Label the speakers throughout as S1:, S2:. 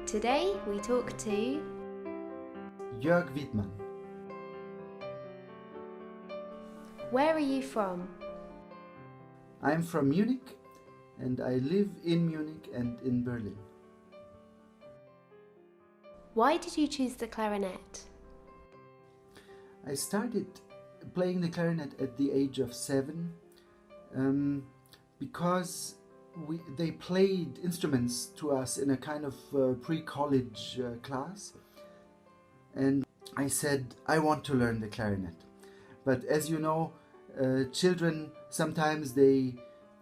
S1: Today we talk to
S2: Jörg Widmann.
S1: Where are you from?
S2: I'm from Munich and I live in Munich and in Berlin.
S1: Why did you choose the clarinet?
S2: I started playing the clarinet at the age of 7 because they played instruments to us in a kind of pre-college class, and I said I want to learn the clarinet. But as you know, children sometimes they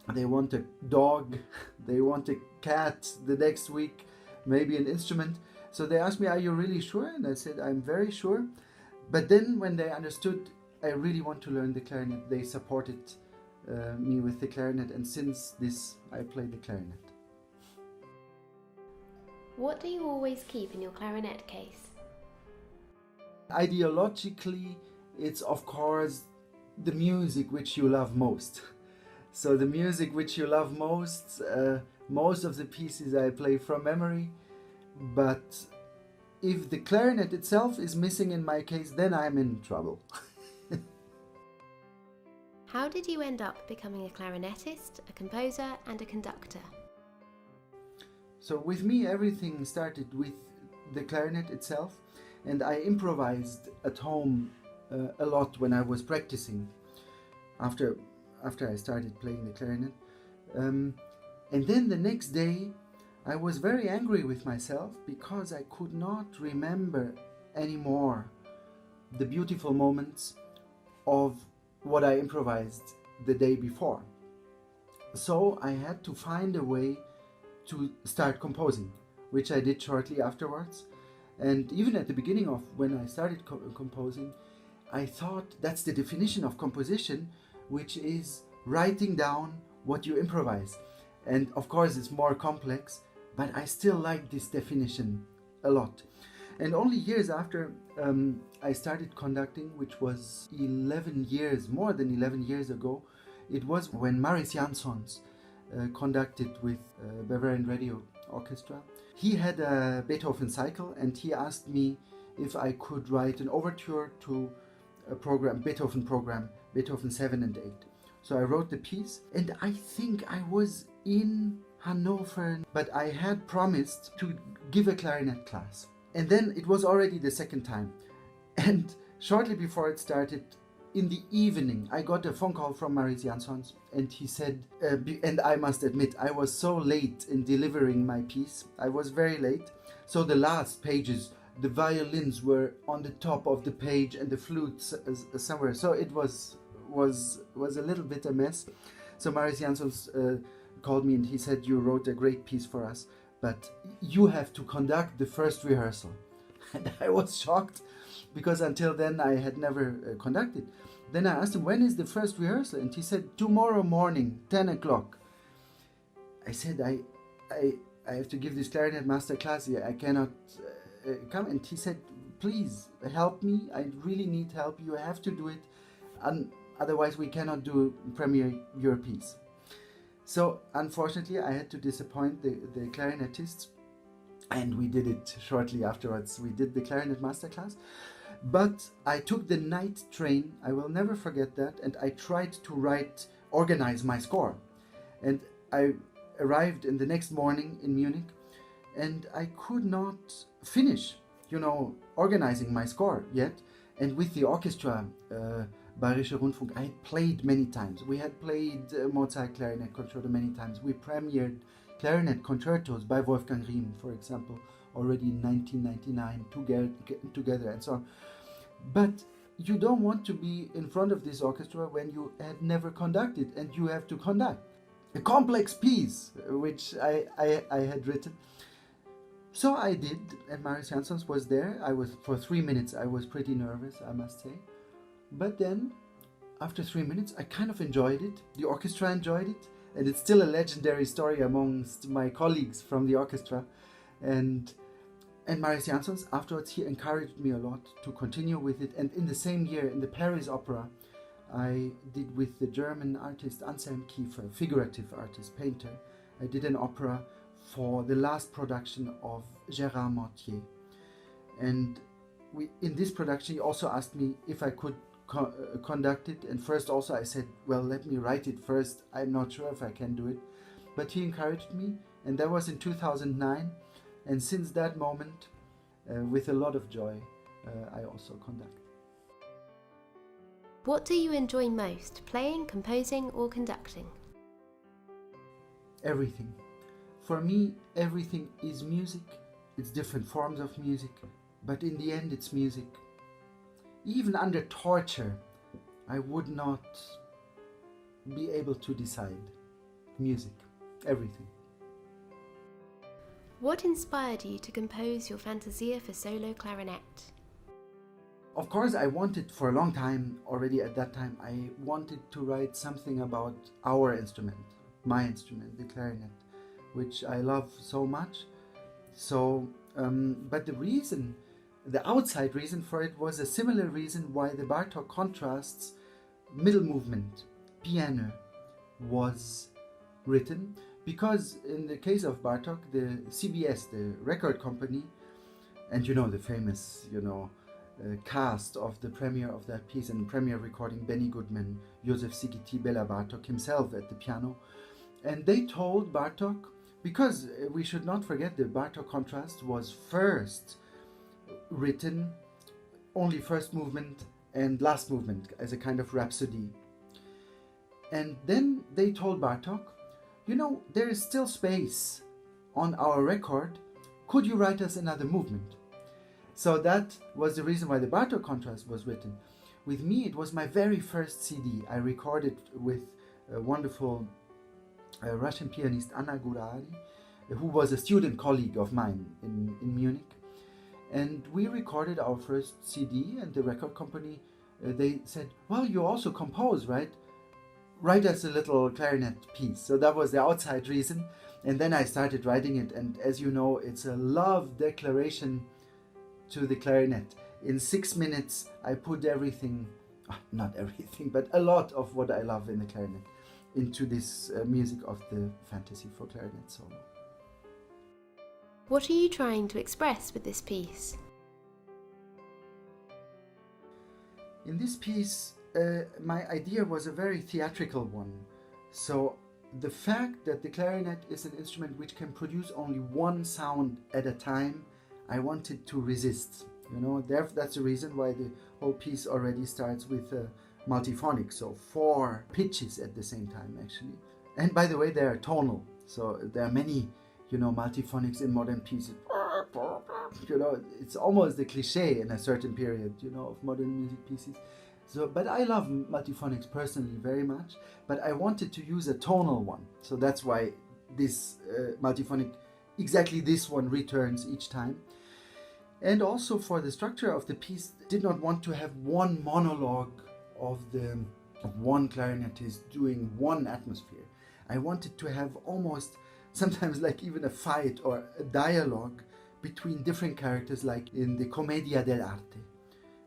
S2: want a dog, they want a cat the next week, maybe an instrument. So they asked me, are you really sure? And I said, I'm very sure. But then when they understood I really want to learn the clarinet, they supported me with the clarinet, and since this I play the clarinet.
S1: What do you always keep in your clarinet case?
S2: Ideologically, it's of course the music which you love most. So the music which you love most of the pieces I play from memory, but if the clarinet itself is missing in my case, then I'm in trouble.
S1: How did you end up becoming a clarinettist, a composer and a conductor?
S2: So with me everything started with the clarinet itself, and I improvised at home a lot when I was practicing after I started playing the clarinet. And then the next day I was very angry with myself because I could not remember anymore the beautiful moments of what I improvised the day before. So I had to find a way to start composing, which I did shortly afterwards. And even at the beginning of when I started composing, I thought that's the definition of composition, which is writing down what you improvise. And of course it's more complex, but I still like this definition a lot. And only years after I started conducting, which was more than 11 years ago, it was when Maris Jansons conducted with Bavarian Radio Orchestra. He had a Beethoven cycle and he asked me if I could write an overture to a Beethoven program, Beethoven 7 and 8. So I wrote the piece, and I think I was in Hanover, but I had promised to give a clarinet class. And then it was already the second time. And shortly before it started, in the evening, I got a phone call from Maris Jansons, and he said, and I must admit, I was so late in delivering my piece. I was very late. So the last pages, the violins were on the top of the page and the flutes somewhere. So it was a little bit a mess. So Maris Jansons called me and he said, you wrote a great piece for us, but you have to conduct the first rehearsal. And I was shocked because until then I had never conducted. Then I asked him, when is the first rehearsal? And he said, tomorrow morning, 10 o'clock. I said, I have to give this clarinet master class here. I cannot come. And he said, please help me. I really need help. You have to do it. Otherwise we cannot premiere your piece. So unfortunately I had to disappoint the clarinetists, and we did it shortly afterwards. We did the clarinet masterclass, but I took the night train, I will never forget that, and I tried to organize my score. And I arrived in the next morning in Munich, and I could not finish, organizing my score yet. And with the orchestra, Bayerischer Rundfunk, I played many times. We had played Mozart Clarinet Concerto many times. We premiered clarinet concertos by Wolfgang Riem, for example, already in 1999 together and so on. But you don't want to be in front of this orchestra when you had never conducted and you have to conduct a complex piece, which I had written. So I did, and Maris Jansons was there. For 3 minutes, I was pretty nervous, I must say. But then, after 3 minutes, I kind of enjoyed it. The orchestra enjoyed it. And it's still a legendary story amongst my colleagues from the orchestra. And Maris Jansons, afterwards, he encouraged me a lot to continue with it. And in the same year, in the Paris Opera, I did with the German artist Anselm Kiefer, figurative artist, painter. I did an opera for the last production of Gérard Mortier. And in this production, he also asked me if I could conduct it. And first also I said, well, let me write it first. I'm not sure if I can do it. But he encouraged me, and that was in 2009. And since that moment, with a lot of joy, I also conduct.
S1: What do you enjoy most, playing, composing, or conducting?
S2: Everything. For me, everything is music. It's different forms of music, but in the end it's music. Even under torture, I would not be able to decide. Music, everything.
S1: What inspired you to compose your Fantasia for solo clarinet?
S2: Of course, I wanted for a long time, already at that time, I wanted to write something about our instrument, my instrument, the clarinet, which I love so much. So, but the outside reason for it was a similar reason why the Bartók contrasts middle movement, piano, was written. Because in the case of Bartók, the CBS, the record company, and the famous, cast of the premiere of that piece and premiere recording, Benny Goodman, József Szigeti, Béla Bartók himself at the piano. And they told Bartók, because we should not forget the Bartók contrast was first written, only first movement and last movement as a kind of rhapsody. And then they told Bartók, there is still space on our record. Could you write us another movement? So that was the reason why the Bartók contrast was written. With me, it was my very first CD. I recorded with a wonderful Russian pianist, Anna Gurari, who was a student colleague of mine in Munich. And we recorded our first CD, and the record company, they said, well, you also compose, right? Write us a little clarinet piece. So that was the outside reason. And then I started writing it. And as you know, it's a love declaration to the clarinet. In 6 minutes, I put everything, not everything, but a lot of what I love in the clarinet into this music of the Fantasy for Clarinet solo.
S1: What are you trying to express with this piece?
S2: In this piece, my idea was a very theatrical one. So the fact that the clarinet is an instrument which can produce only one sound at a time, I wanted to resist. That's the reason why the whole piece already starts with multiphonic, so 4 pitches at the same time actually. And by the way, they are tonal, so there are many, multiphonics in modern pieces. It's almost a cliche in a certain period, of modern music pieces. So, but I love multiphonics personally very much, but I wanted to use a tonal one. So that's why this multiphonic, exactly this one returns each time. And also for the structure of the piece, did not want to have one monologue of one clarinetist doing one atmosphere. I wanted to have almost sometimes like even a fight or a dialogue between different characters, like in the Commedia dell'arte.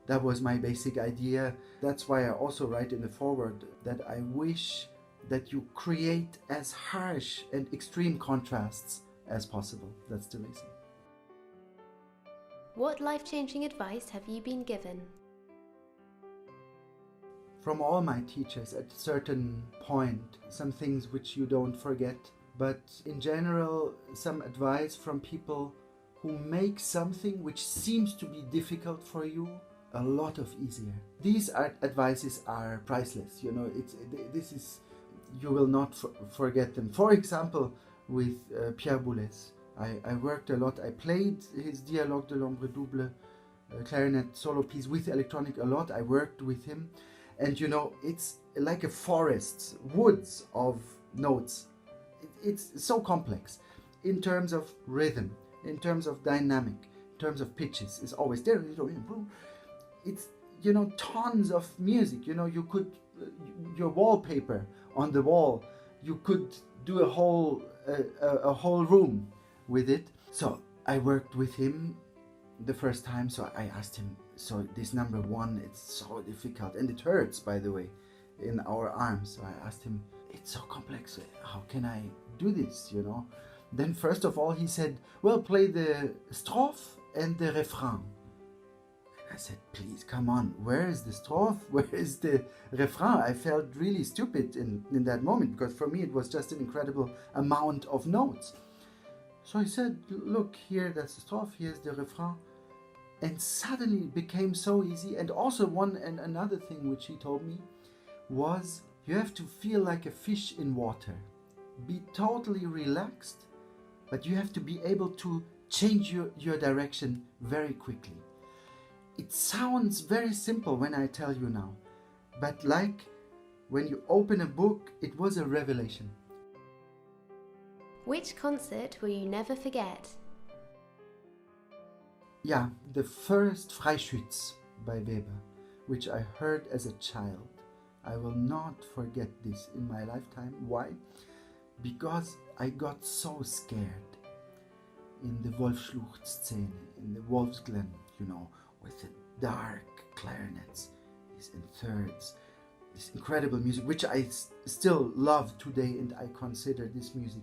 S2: That was my basic idea. That's why I also write in the foreword that I wish that you create as harsh and extreme contrasts as possible. That's the reason.
S1: What life-changing advice have you been given?
S2: From all my teachers at a certain point, some things which you don't forget, but in general, some advice from people who make something which seems to be difficult for you a lot of easier. These advices are priceless. You will not forget them. For example, with Pierre Boulez, I worked a lot. I played his Dialogue de l'Ombre Double clarinet solo piece with electronic a lot. I worked with him, and it's like a forest, woods of notes. It's so complex in terms of rhythm, in terms of dynamic, in terms of pitches. It's always there. It's tons of music. You could your wallpaper on the wall. You could do a whole room with it. So I worked with him the first time. So I asked him, so this number 1, it's so difficult, and it hurts, by the way, in our arms. So I asked him, it's so complex. How can I do this? Then first of all he said, well, play the strophe and the refrain. I said, please, come on, where is the strophe? Where is the refrain? I felt really stupid in that moment, because for me it was just an incredible amount of notes. So he said, look, here, that's the strophe, here's the refrain. And suddenly it became so easy. And also another thing which he told me was, you have to feel like a fish in water. Be totally relaxed, but you have to be able to change your direction very quickly. It sounds very simple when I tell you now, but like when you open a book, it was a revelation.
S1: Which concert will you never forget?
S2: Yeah, the first Freischütz by Weber, which I heard as a child. I will not forget this in my lifetime. Why? Because I got so scared in the Wolfschlucht-Szene, in the Wolfsglen, with the dark clarinets, these in thirds, this incredible music, which I still love today, and I consider this music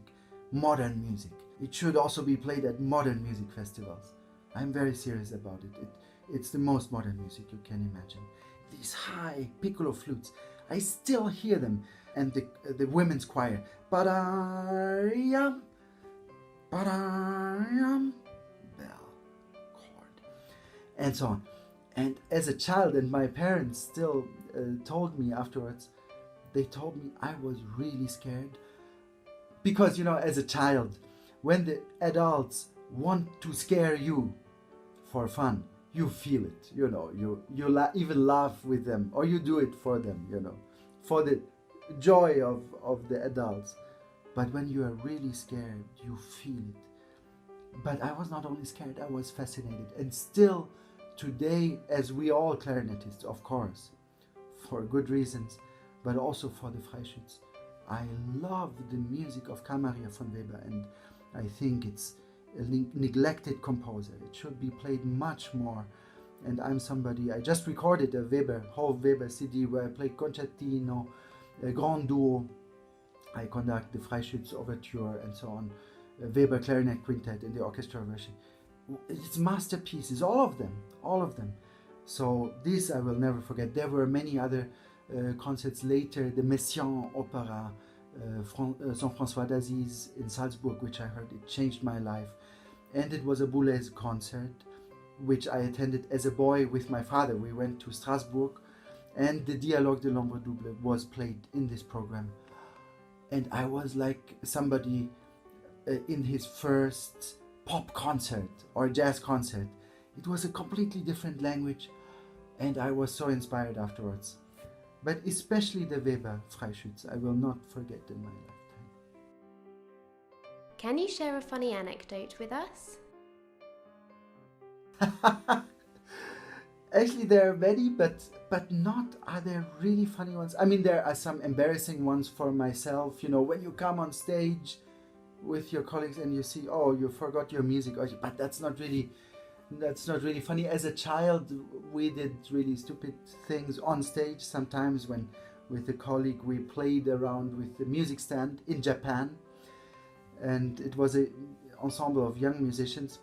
S2: modern music. It should also be played at modern music festivals. I'm very serious about it. It's the most modern music you can imagine. These high piccolo flutes, I still hear them, and the women's choir, ba-da-yum, ba-da-yum, bell, chord, and so on. And as a child, and my parents still told me afterwards, they told me I was really scared, because as a child, when the adults want to scare you for fun, you feel it, you even laugh with them, or you do it for them, for the joy of the adults. But when you are really scared, you feel it. But I was not only scared, I was fascinated. And still today, as we all clarinetists, of course, for good reasons, but also for the Freischütz, I love the music of Camarilla von Weber, and I think it's a neglected composer. It should be played much more. And I just recorded a whole Weber CD where I play concertino, a grand duo, I conduct the Freischütz overture and so on, Weber clarinet quintet in the orchestral version. It's masterpieces, all of them. So this I will never forget. There were many other concerts later, the Messiaen opera, Saint-François d'Assise in Salzburg, which I heard. It changed my life. And it was a Boulez concert, which I attended as a boy with my father. We went to Strasbourg, and the Dialogue de l'Ombre Double was played in this program. And I was like somebody in his first pop concert or jazz concert. It was a completely different language, and I was so inspired afterwards. But especially the Weber Freischütz, I will not forget in my lifetime.
S1: Can you share a funny anecdote with us?
S2: Actually, there are many, but are there really funny ones? I mean, there are some embarrassing ones for myself. When you come on stage with your colleagues and you see, oh, you forgot your music, but that's not really funny. As a child, we did really stupid things on stage. Sometimes when with a colleague we played around with the music stand in Japan, and it was an ensemble of young musicians,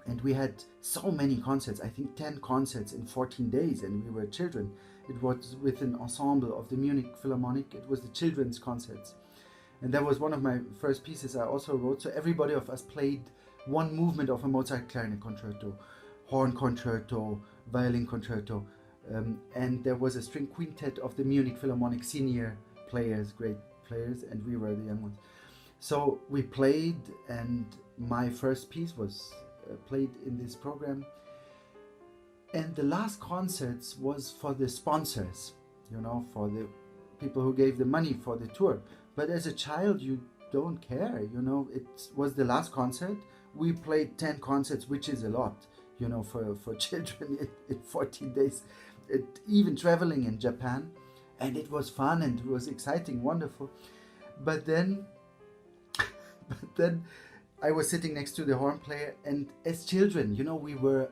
S2: and we had so many concerts, I think 10 concerts in 14 days, and we were children. It was with an ensemble of the Munich Philharmonic. It was the children's concerts, and that was one of my first pieces I also wrote. So everybody of us played one movement of a Mozart clarinet concerto, horn concerto, violin concerto, and there was a string quintet of the Munich Philharmonic senior players, great players, and we were the young ones. So we played, and my first piece was played in this program. And the last concerts was for the sponsors, for the people who gave the money for the tour. But as a child, you don't care, it was the last concert. We played 10 concerts, which is a lot, for children in 14 days, even traveling in Japan. And it was fun, and it was exciting, wonderful. But then I was sitting next to the horn player, and as children, we were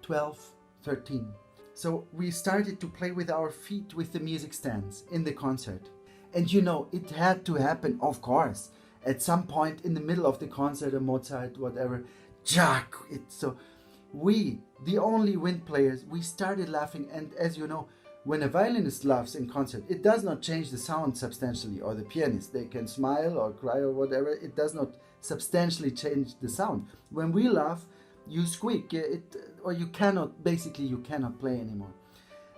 S2: 12, 13. So we started to play with our feet with the music stands in the concert. And it had to happen, of course. at some point in the middle of the concert, a Mozart, whatever, Jack, it's so, we, the only wind players, we started laughing. And as you know, when a violinist laughs in concert, it does not change the sound substantially, or the pianist, they can smile or cry or whatever, it does not substantially change the sound. When we laugh, you squeak, or you cannot, basically you cannot play anymore.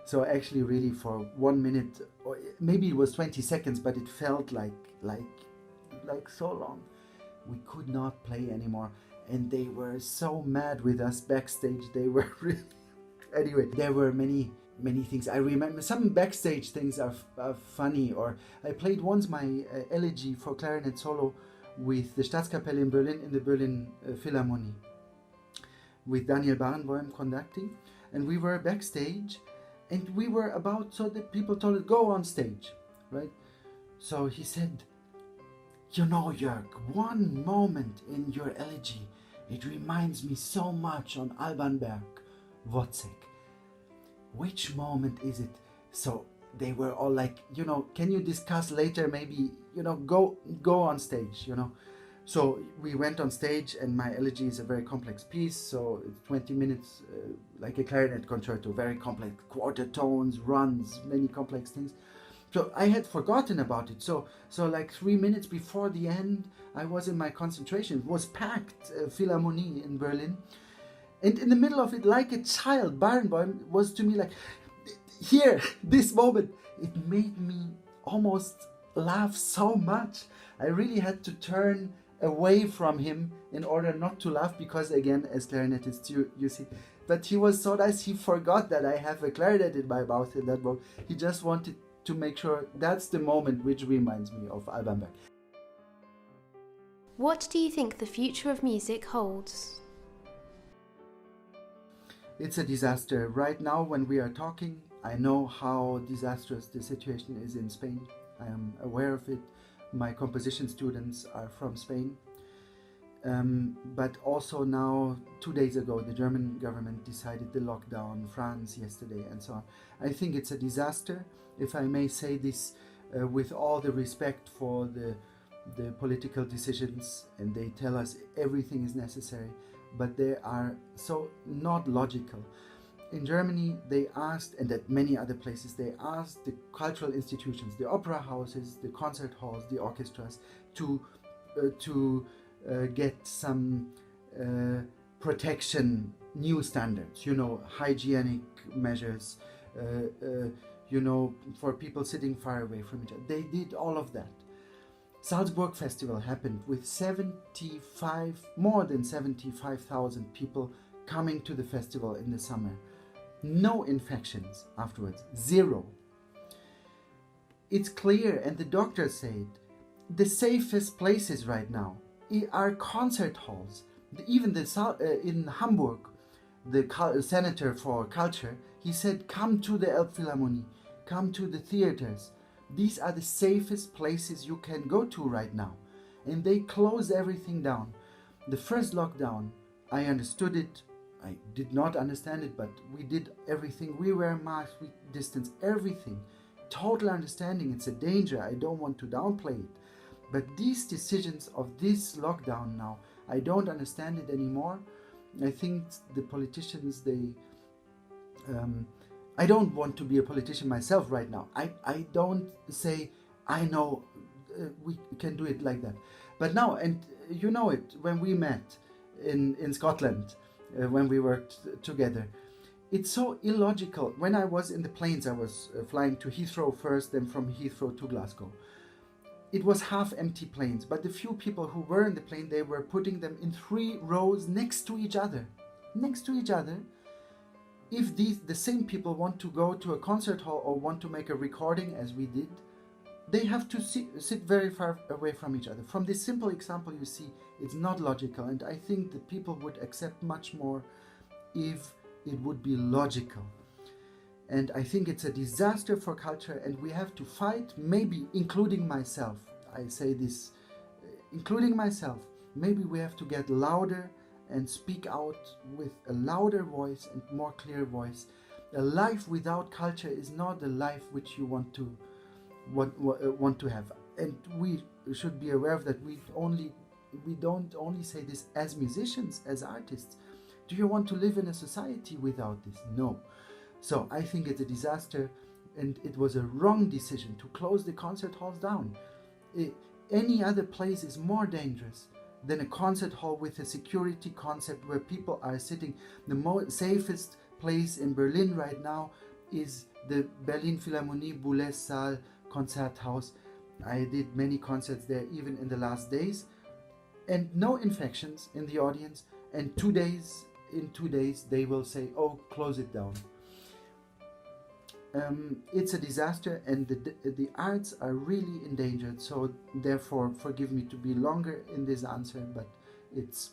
S2: So actually really for 1 minute, or maybe it was 20 seconds, but it felt like so long. We could not play anymore. And they were so mad with us backstage. They were really... Anyway, there were many things. I remember some backstage things are funny. Or I played once my elegy for clarinet solo with the Staatskapelle in Berlin, in the Berlin Philharmonie, with Daniel Barenboim conducting. And we were backstage, and we were about, so that people told us, go on stage, right? So he said, you know, Jörg, one moment in your elegy, it reminds me so much on Alban Berg, Wozzeck. Which moment is it? So they were all like, you know, can you discuss later, maybe, you know, go on stage, you know. So we went on stage, and my elegy is a very complex piece, so it's 20 minutes, like a clarinet concerto, very complex, quarter tones, runs, many complex things. So I had forgotten about it. So like 3 minutes before the end, I was in my concentration. It was packed, Philharmonie in Berlin. And in the middle of it, like a child, Barenboim was to me like, here, this moment. It made me almost laugh so much. I really had to turn away from him in order not to laugh, because again, as clarinetists, you see, but he was so nice. He forgot that I have a clarinet in my mouth in that moment. He just wanted to make sure that's the moment which reminds me of Alban Berg.
S1: What do you think the future of music holds?
S2: It's a disaster. Right now, when we are talking, I know how disastrous the situation is in Spain. I am aware of it. My composition students are from Spain. But also now, 2 days ago, the German government decided the lockdown, France yesterday, and so on. I think it's a disaster, if I may say this with all the respect for the political decisions, and they tell us everything is necessary, but they are so not logical. In Germany, they asked, and at many other places, they asked the cultural institutions, the opera houses, the concert halls, the orchestras, to get some protection, new standards, you know, hygienic measures, you know, for people sitting far away from each other. They did all of that. Salzburg Festival happened with more than 75,000 people coming to the festival in the summer. No infections afterwards, zero. It's clear, and the doctors say it, the safest places right now are concert halls. Even in Hamburg, the senator for culture, he said, come to the Elbphilharmonie, come to the theaters. These are the safest places you can go to right now. And they closed everything down. The first lockdown, I understood it. I did not understand it, but we did everything. We wear masks, we distance, everything. Total understanding. It's a danger. I don't want to downplay it. But these decisions of this lockdown now, I don't understand it anymore. I think the politicians, I don't want to be a politician myself right now. I don't say, I know we can do it like that. But now, and you know it, when we met in Scotland, when we worked together, it's so illogical. When I was in the planes, I was flying to Heathrow first, then from Heathrow to Glasgow. It was half empty planes, but the few people who were in the plane, they were putting them in 3 rows next to each other. Next to each other. If the same people want to go to a concert hall or want to make a recording, as we did, they have to sit very far away from each other. From this simple example, you see, it's not logical, and I think that people would accept much more if it would be logical. And I think it's a disaster for culture, and we have to fight, maybe including myself. I say this, including myself. Maybe we have to get louder and speak out with a louder voice and more clear voice. A life without culture is not a life which you want to have. and we should be aware of that. We don't only say this as musicians, as artists. Do you want to live in a society without this? No. So I think it's a disaster, and it was a wrong decision to close the concert halls down. Any other place is more dangerous than a concert hall with a security concept where people are sitting. The safest place in Berlin right now is the Berlin Philharmonie Boulez Saal Concerthaus. I did many concerts there even in the last days, and no infections in the audience, and in 2 days they will say, oh, close it down. It's a disaster, and the arts are really endangered. So therefore, forgive me to be longer in this answer, but it's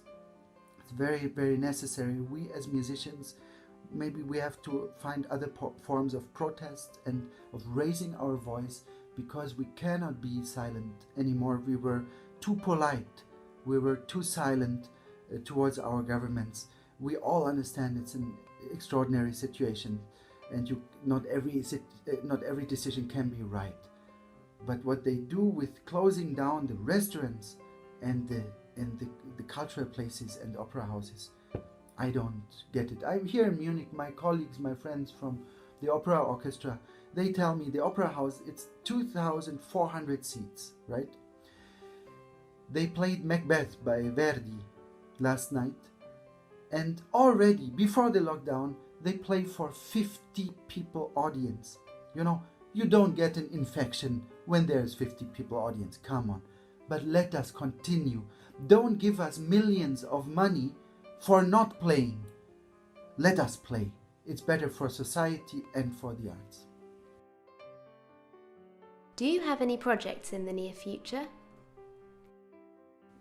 S2: very, very necessary. We as musicians, maybe we have to find other forms of protest and of raising our voice, because we cannot be silent anymore. We were too polite, we were too silent towards our governments. We all understand it's an extraordinary situation, and not every decision can be right. But what they do with closing down the restaurants and the cultural places and opera houses, I don't get it. I'm here in Munich. My colleagues, my friends from the opera orchestra, they tell me the opera house, it's 2,400 seats, right? They played Macbeth by Verdi last night, and already before the lockdown they play for 50 people audience. You know, you don't get an infection when there's 50 people audience, come on. But let us continue. Don't give us millions of money for not playing. Let us play. It's better for society and for the arts.
S1: Do you have any projects in the near future?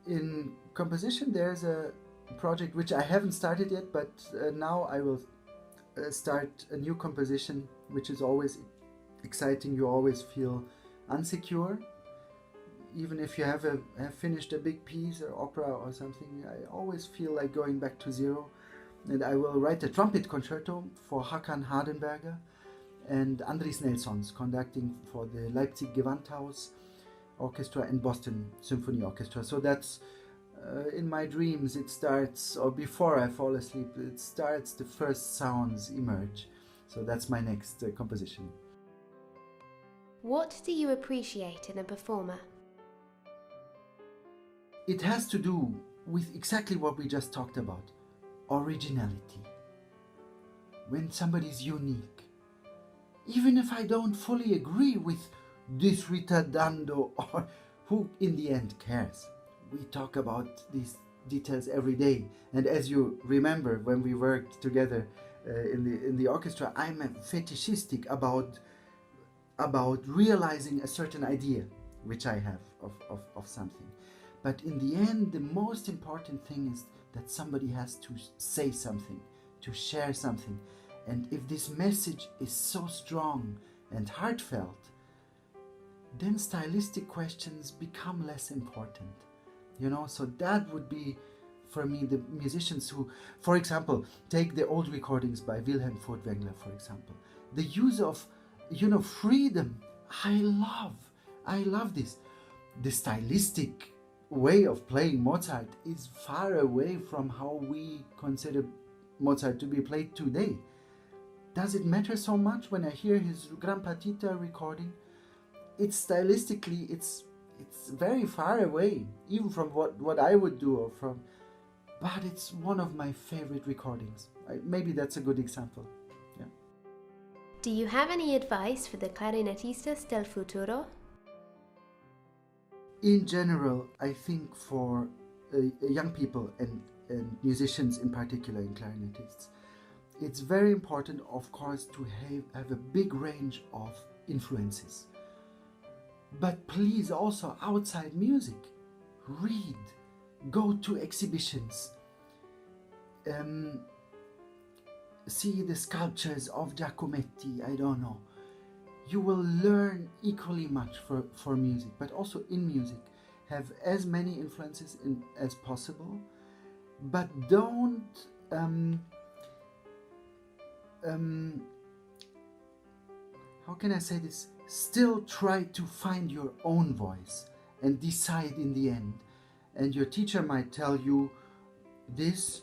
S2: In composition, there's a project which I haven't started yet, but now I will start a new composition, which is always exciting. You always feel unsecure. Even if you have finished a big piece or opera or something, I always feel like going back to zero. And I will write a trumpet concerto for Hakan Hardenberger and Andris Nelsons, conducting for the Leipzig Gewandhaus Orchestra and Boston Symphony Orchestra. So that's in my dreams. It starts, or before I fall asleep, it starts, the first sounds emerge. So that's my next composition.
S1: What do you appreciate in a performer?
S2: It has to do with exactly what we just talked about. Originality. When somebody's unique. Even if I don't fully agree with this ritardando, or who in the end cares? We talk about these details every day. And as you remember, when we worked together in the orchestra, I'm fetishistic about realizing a certain idea which I have of something. But in the end, the most important thing is that somebody has to say something, to share something. And if this message is so strong and heartfelt, then stylistic questions become less important. You know, so that would be, for me, the musicians who, for example, take the old recordings by Wilhelm Furtwängler, for example. The use of, freedom. I love this. The stylistic way of playing Mozart is far away from how we consider Mozart to be played today. Does it matter so much when I hear his Gran Partita recording? It's stylistically, it's very far away, even from what I would do, but it's one of my favorite recordings. Maybe that's a good example. Yeah.
S1: Do you have any advice for the Clarinetistas del Futuro?
S2: In general, I think for young people and musicians in particular, in clarinetists, it's very important, of course, to have a big range of influences. But please also, outside music, read, go to exhibitions, see the sculptures of Giacometti, I don't know. You will learn equally much for music, but also in music. Have as many influences as possible, but don't how can I say this? still try to find your own voice and decide in the end. And your teacher might tell you this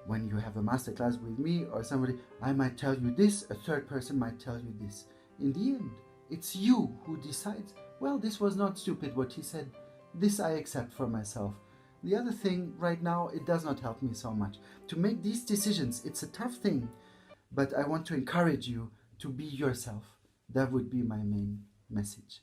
S2: when you have a masterclass with me or somebody. I might tell you this, a third person might tell you this. In the end, it's you who decides, well, this was not stupid what he said. This I accept for myself. The other thing, right now, it does not help me so much. To make these decisions, it's a tough thing, but I want to encourage you to be yourself. That would be my main message.